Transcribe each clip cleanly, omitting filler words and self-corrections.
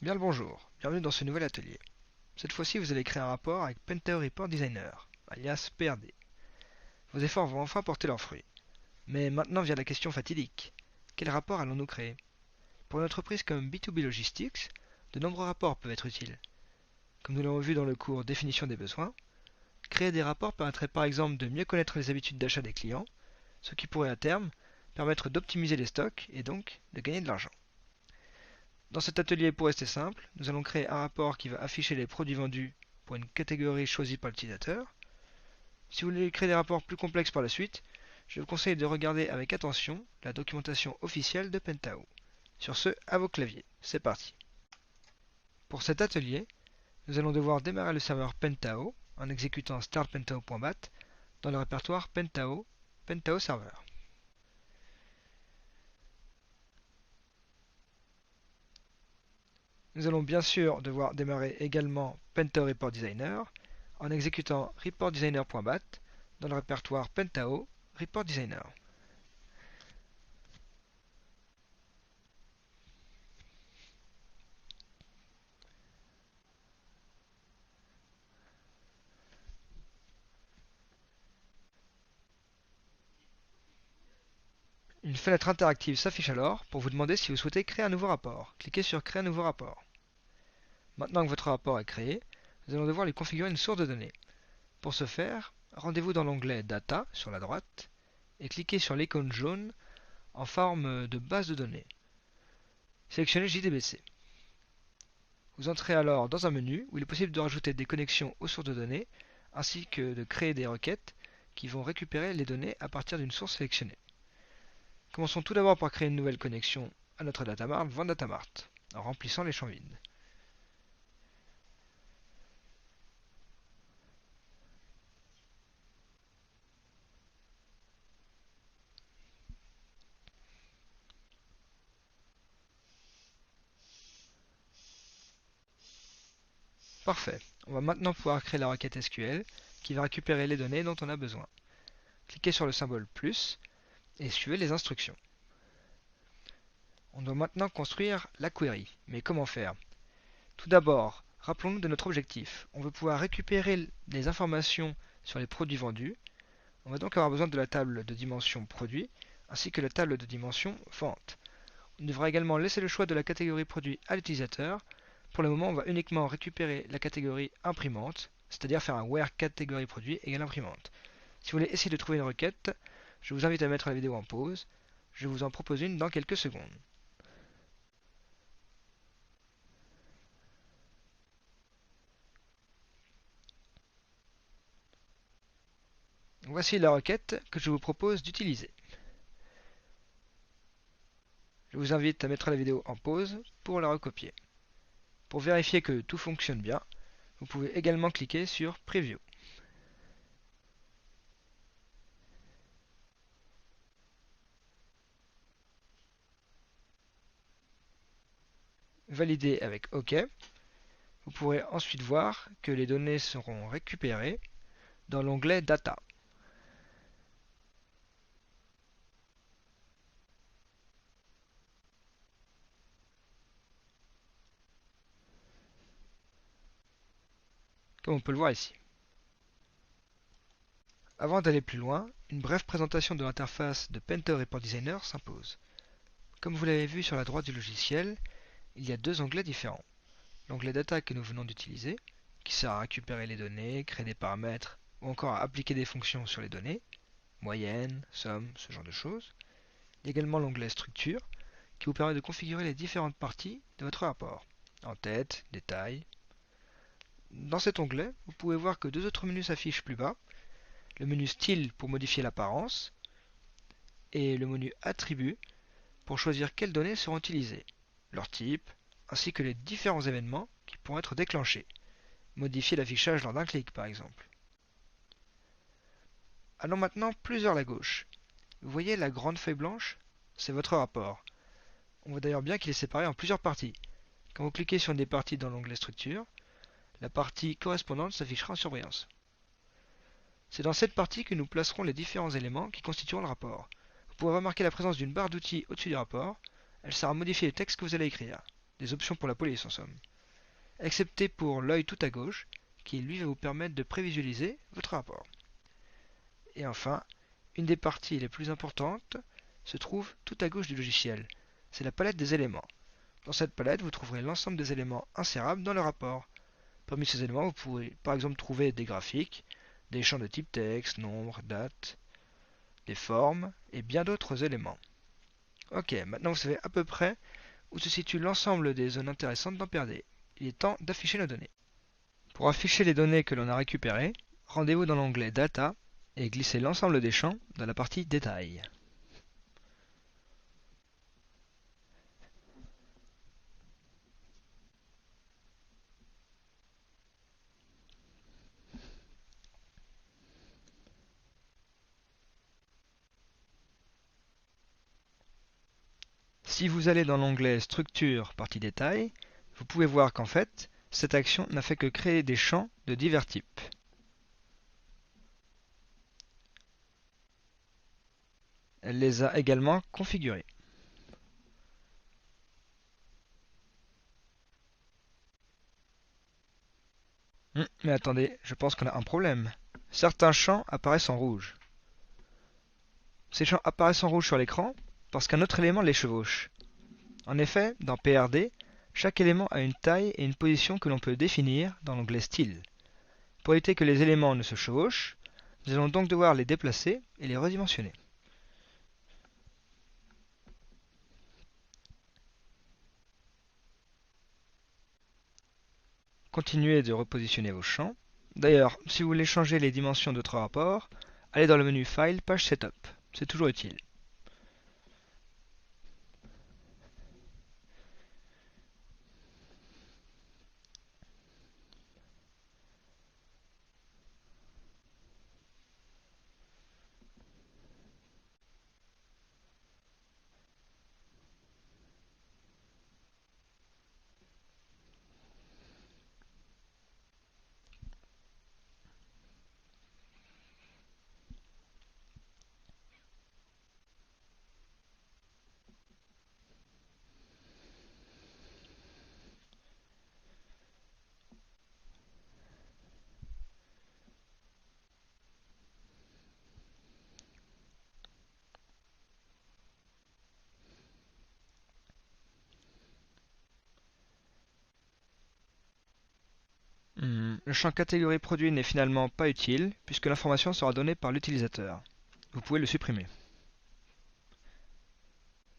Bien le bonjour, bienvenue dans ce nouvel atelier. Cette fois-ci, vous allez créer un rapport avec Pentao Report Designer, alias PRD. Vos efforts vont enfin porter leurs fruits. Mais maintenant vient la question fatidique. Quel rapport allons-nous créer? Pour une entreprise comme B2B Logistics, de nombreux rapports peuvent être utiles. Comme nous l'avons vu dans le cours Définition des besoins, créer des rapports permettrait par exemple de mieux connaître les habitudes d'achat des clients, ce qui pourrait à terme permettre d'optimiser les stocks et donc de gagner de l'argent. Dans cet atelier, pour rester simple, nous allons créer un rapport qui va afficher les produits vendus pour une catégorie choisie par l'utilisateur. Si vous voulez créer des rapports plus complexes par la suite, je vous conseille de regarder avec attention la documentation officielle de Pentao. Sur ce, à vos claviers, c'est parti. Pour cet atelier, nous allons devoir démarrer le serveur Pentao en exécutant startpentao.bat dans le répertoire Pentao Server. Nous allons bien sûr devoir démarrer également Pentao Report Designer en exécutant reportdesigner.bat dans le répertoire Pentao Report Designer. Une fenêtre interactive s'affiche alors pour vous demander si vous souhaitez créer un nouveau rapport. Cliquez sur Créer un nouveau rapport. Maintenant que votre rapport est créé, nous allons devoir lui configurer une source de données. Pour ce faire, rendez-vous dans l'onglet Data sur la droite et cliquez sur l'icône jaune en forme de base de données. Sélectionnez JDBC. Vous entrez alors dans un menu où il est possible de rajouter des connexions aux sources de données ainsi que de créer des requêtes qui vont récupérer les données à partir d'une source sélectionnée. Commençons tout d'abord par créer une nouvelle connexion à notre datamart VendDatamart en remplissant les champs vides. Parfait. On va maintenant pouvoir créer la requête SQL qui va récupérer les données dont on a besoin. Cliquez sur le symbole plus et suivez les instructions. On doit maintenant construire la query. Mais comment faire? Tout d'abord, rappelons-nous de notre objectif. On veut pouvoir récupérer les informations sur les produits vendus. On va donc avoir besoin de la table de dimension produit ainsi que la table de dimension vente. On devra également laisser le choix de la catégorie produit à l'utilisateur. Pour le moment, on va uniquement récupérer la catégorie imprimante, c'est-à-dire faire un where catégorie produit égale imprimante. Si vous voulez essayer de trouver une requête, je vous invite à mettre la vidéo en pause. Je vous en propose une dans quelques secondes. Voici la requête que je vous propose d'utiliser. Je vous invite à mettre la vidéo en pause pour la recopier. Pour vérifier que tout fonctionne bien, vous pouvez également cliquer sur Preview. Validez avec OK. Vous pourrez ensuite voir que les données seront récupérées dans l'onglet Data. Comme on peut le voir ici. Avant d'aller plus loin, une brève présentation de l'interface de Pentao Report Designer s'impose. Comme vous l'avez vu sur la droite du logiciel, il y a deux onglets différents. L'onglet Data que nous venons d'utiliser, qui sert à récupérer les données, créer des paramètres ou encore à appliquer des fonctions sur les données, moyenne, somme, ce genre de choses. Il y a également l'onglet Structure, qui vous permet de configurer les différentes parties de votre rapport, en-tête, détail. Dans cet onglet, vous pouvez voir que deux autres menus s'affichent plus bas, le menu Style pour modifier l'apparence et le menu Attributs pour choisir quelles données seront utilisées, leur type, ainsi que les différents événements qui pourront être déclenchés. Modifier l'affichage lors d'un clic par exemple. Allons maintenant plus vers la gauche. Vous voyez la grande feuille blanche? C'est votre rapport. On voit d'ailleurs bien qu'il est séparé en plusieurs parties. Quand vous cliquez sur une des parties dans l'onglet Structure, la partie correspondante s'affichera en surbrillance. C'est dans cette partie que nous placerons les différents éléments qui constitueront le rapport. Vous pouvez remarquer la présence d'une barre d'outils au-dessus du rapport. Elle sert à modifier le texte que vous allez écrire. des options pour la police en somme. Excepté pour l'œil tout à gauche, qui lui va vous permettre de prévisualiser votre rapport. Et enfin, une des parties les plus importantes se trouve tout à gauche du logiciel. C'est la palette des éléments. Dans cette palette, vous trouverez l'ensemble des éléments insérables dans le rapport. Parmi ces éléments, vous pourrez par exemple trouver des graphiques, des champs de type texte, nombre, date, des formes et bien d'autres éléments. Ok, maintenant vous savez à peu près où se situe l'ensemble des zones intéressantes dans PRD. Il est temps d'afficher nos données. Pour afficher les données que l'on a récupérées, rendez-vous dans l'onglet Data et glissez l'ensemble des champs dans la partie Détails. Si vous allez dans l'onglet Structure, partie Détails, vous pouvez voir qu'en fait, cette action n'a fait que créer des champs de divers types. Elle les a également configurés. Mais attendez, je pense qu'on a un problème. Certains champs apparaissent en rouge. Ces champs apparaissent en rouge sur l'écran parce qu'un autre élément les chevauche. En effet, dans PRD, chaque élément a une taille et une position que l'on peut définir dans l'onglet Style. Pour éviter que les éléments ne se chevauchent, nous allons donc devoir les déplacer et les redimensionner. Continuez de repositionner vos champs. D'ailleurs, si vous voulez changer les dimensions de votre rapport, allez dans le menu File, Page Setup. C'est toujours utile. Le champ catégorie produit n'est finalement pas utile puisque l'information sera donnée par l'utilisateur. Vous pouvez le supprimer.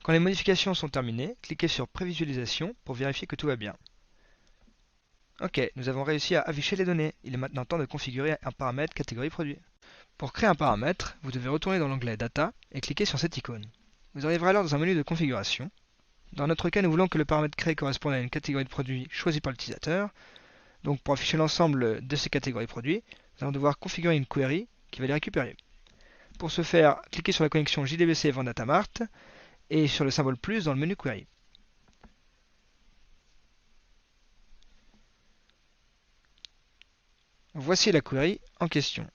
Quand les modifications sont terminées, cliquez sur Prévisualisation pour vérifier que tout va bien. Ok, nous avons réussi à afficher les données. Il est maintenant temps de configurer un paramètre catégorie produit. Pour créer un paramètre, vous devez retourner dans l'onglet Data et cliquer sur cette icône. Vous arriverez alors dans un menu de configuration. Dans notre cas, nous voulons que le paramètre créé corresponde à une catégorie de produits choisie par l'utilisateur. Donc pour afficher l'ensemble de ces catégories produits, nous allons devoir configurer une query qui va les récupérer. Pour ce faire, cliquez sur la connexion JDBC Vend Datamart et sur le symbole plus dans le menu Query. Voici la query en question.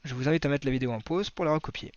Je vous invite à mettre la vidéo en pause pour la recopier.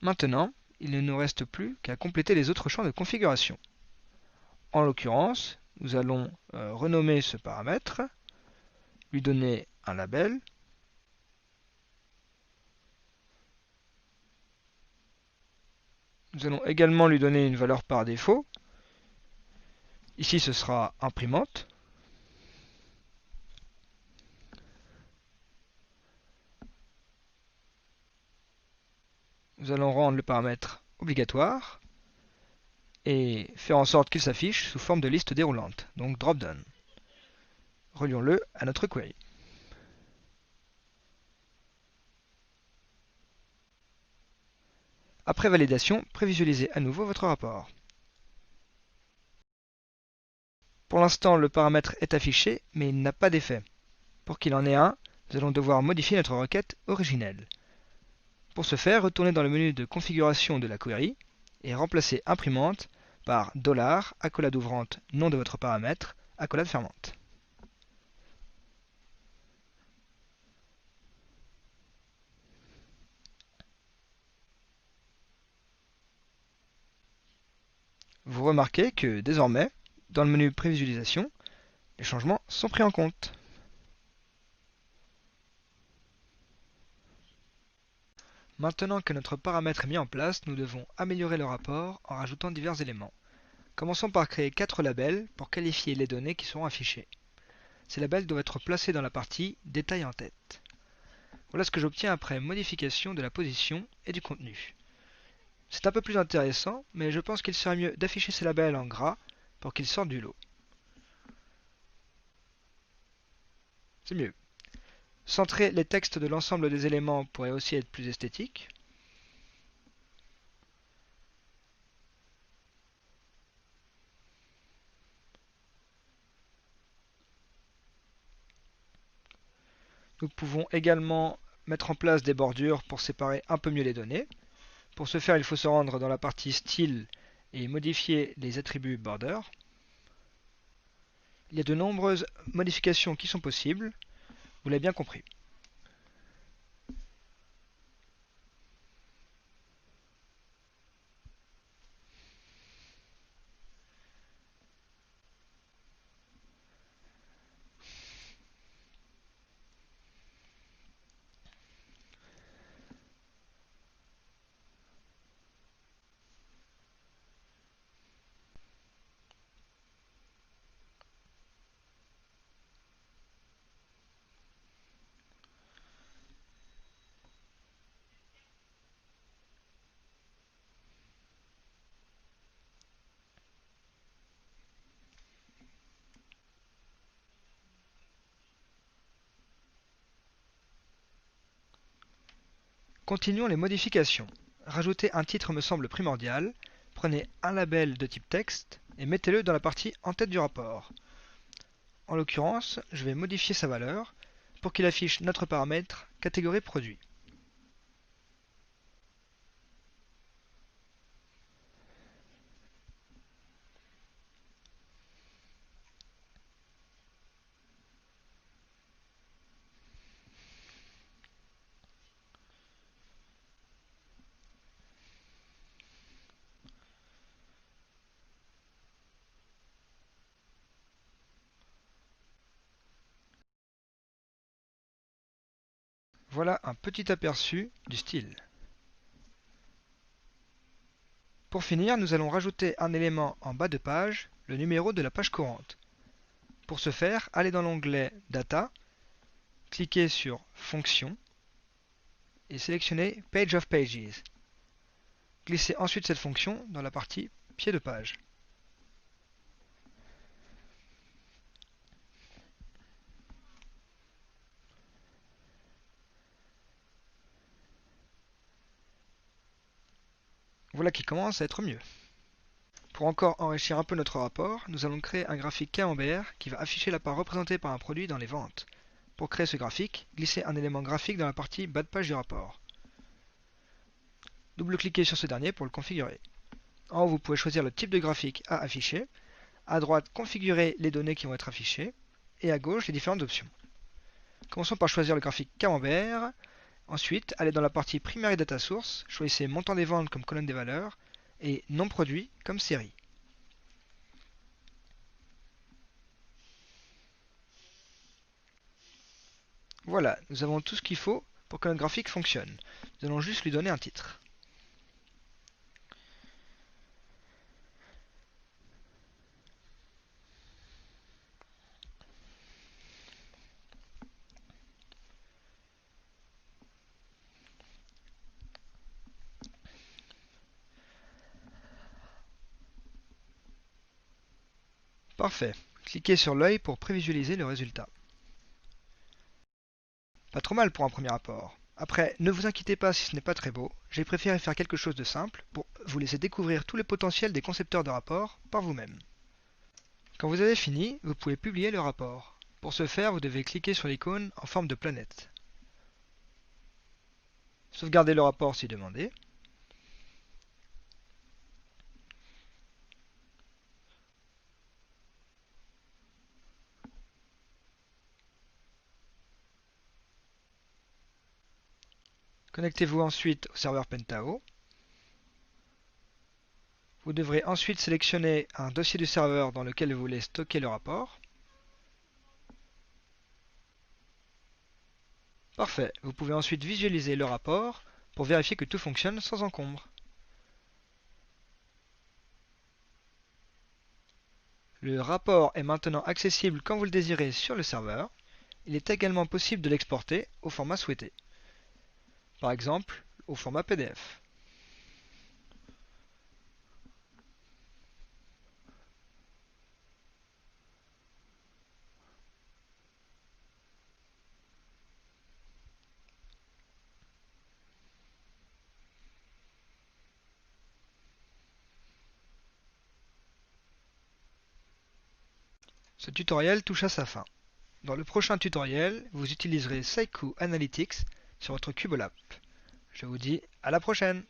Maintenant, il ne nous reste plus qu'à compléter les autres champs de configuration. En l'occurrence, nous allons renommer ce paramètre, lui donner un label, nous allons également lui donner une valeur par défaut. Ici, ce sera imprimante. Nous allons rendre le paramètre obligatoire et faire en sorte qu'il s'affiche sous forme de liste déroulante, donc drop-down. Relions-le à notre query. Après validation, prévisualisez à nouveau votre rapport. Pour l'instant, le paramètre est affiché, mais il n'a pas d'effet. Pour qu'il en ait un, nous allons devoir modifier notre requête originelle. Pour ce faire, retournez dans le menu de configuration de la query et remplacez imprimante par $, accolade ouvrante, nom de votre paramètre, accolade fermante. Vous remarquez que désormais, dans le menu prévisualisation, les changements sont pris en compte. Maintenant que notre paramètre est mis en place, nous devons améliorer le rapport en rajoutant divers éléments. Commençons par créer 4 labels pour qualifier les données qui seront affichées. Ces labels doivent être placés dans la partie Détail en tête. Voilà ce que j'obtiens après modification de la position et du contenu. C'est un peu plus intéressant, mais je pense qu'il serait mieux d'afficher ces labels en gras pour qu'ils sortent du lot. C'est mieux. Centrer les textes de l'ensemble des éléments pourrait aussi être plus esthétique. Nous pouvons également mettre en place des bordures pour séparer un peu mieux les données. Pour ce faire, il faut se rendre dans la partie Style et modifier les attributs Border. Il y a de nombreuses modifications qui sont possibles, vous l'avez bien compris. Continuons les modifications. Rajouter un titre me semble primordial. Prenez un label de type texte et mettez-le dans la partie en tête du rapport. En l'occurrence, je vais modifier sa valeur pour qu'il affiche notre paramètre catégorie produit. Voilà un petit aperçu du style. Pour finir, nous allons rajouter un élément en bas de page, le numéro de la page courante. Pour ce faire, allez dans l'onglet Data, cliquez sur Fonctions et sélectionnez Page of Pages. Glissez ensuite cette fonction dans la partie Pied de page. Voilà qui commence à être mieux. Pour encore enrichir un peu notre rapport, nous allons créer un graphique camembert qui va afficher la part représentée par un produit dans les ventes. Pour créer ce graphique, glissez un élément graphique dans la partie bas de page du rapport. Double-cliquez sur ce dernier pour le configurer. En haut, vous pouvez choisir le type de graphique à afficher. À droite, configurer les données qui vont être affichées. Et à gauche, les différentes options. Commençons par choisir le graphique camembert. Ensuite, allez dans la partie Primary Data Source, choisissez montant des ventes comme colonne des valeurs et nom produit comme série. Voilà, nous avons tout ce qu'il faut pour que notre graphique fonctionne. Nous allons juste lui donner un titre. Parfait. Cliquez sur l'œil pour prévisualiser le résultat. Pas trop mal pour un premier rapport. Après, ne vous inquiétez pas si ce n'est pas très beau, j'ai préféré faire quelque chose de simple pour vous laisser découvrir tous les potentiels des concepteurs de rapports par vous-même. Quand vous avez fini, vous pouvez publier le rapport. Pour ce faire, vous devez cliquer sur l'icône en forme de planète. Sauvegardez le rapport si demandé. Connectez-vous ensuite au serveur Pentao. Vous devrez ensuite sélectionner un dossier du serveur dans lequel vous voulez stocker le rapport. Parfait, vous pouvez ensuite visualiser le rapport pour vérifier que tout fonctionne sans encombre. Le rapport est maintenant accessible quand vous le désirez sur le serveur. Il est également possible de l'exporter au format souhaité, par exemple au format PDF. Ce tutoriel touche à sa fin. Dans le prochain tutoriel, vous utiliserez Saiku Analytics sur votre Cubolab. Je vous dis à la prochaine!